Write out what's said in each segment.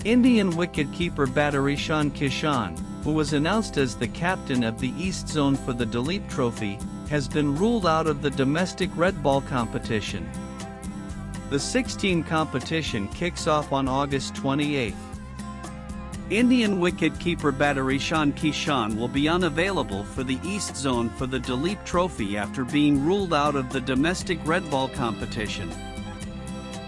Indian wicket-keeper batter Ishan Kishan, who was announced as the captain of the East Zone for the Duleep Trophy, has been ruled out of the domestic red ball competition. The 16 competition kicks off on August 28. Indian wicket-keeper batter Ishan Kishan will be unavailable for the East Zone for the Duleep Trophy after being ruled out of the domestic red ball competition.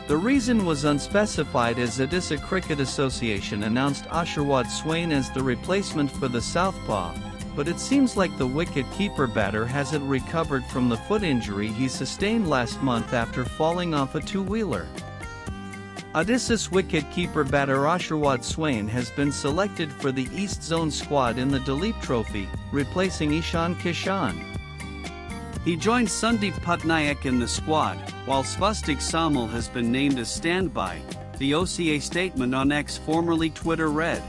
The reason was unspecified as Odisha Cricket Association announced Asharwad Swain as the replacement for the southpaw, but it seems like the wicket-keeper batter hasn't recovered from the foot injury he sustained last month after falling off a two-wheeler. Odisha's wicket-keeper batter Asharwad Swain has been selected for the East Zone squad in the Duleep Trophy, replacing Ishan Kishan. He joined Sandeep Patnaik in the squad, while Svastik Samal has been named as standby, the OCA statement on X, formerly Twitter, read.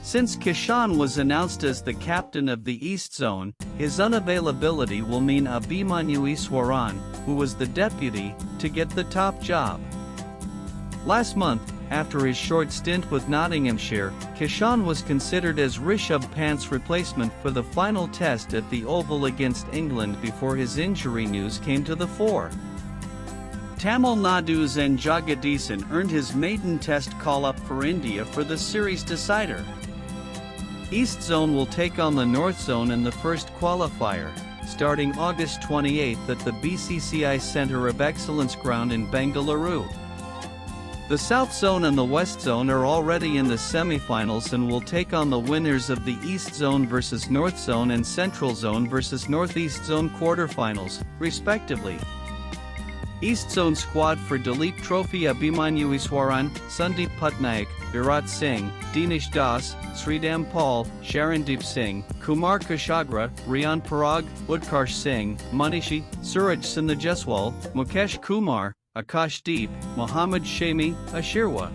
Since Kishan was announced as the captain of the East Zone, his unavailability will mean Abhimanyu Iswaran, who was the deputy, to get the top job. Last month, after his short stint with Nottinghamshire, Kishan was considered as Rishabh Pant's replacement for the final test at the Oval against England before his injury news came to the fore. Tamil Nadu's N. Jagadisan earned his maiden test call-up for India for the series decider. East Zone will take on the North Zone in the first qualifier, starting August 28 at the BCCI Centre of Excellence ground in Bengaluru. The South Zone and the West Zone are already in the semi-finals and will take on the winners of the East Zone versus North Zone and Central Zone versus Northeast Zone quarterfinals, respectively. East Zone squad for Duleep Trophy: Abhimanyu Iswaran, Sandeep Patnaik, Virat Singh, Dinesh Das, Sridham Paul, Sharandeep Singh, Kumar Kushagra, Riyan Parag, Utkarsh Singh, Manishi, Suraj Sinha Jaiswal, Mukesh Kumar, Akash Deep, Mohammad Shami, Ashirwa.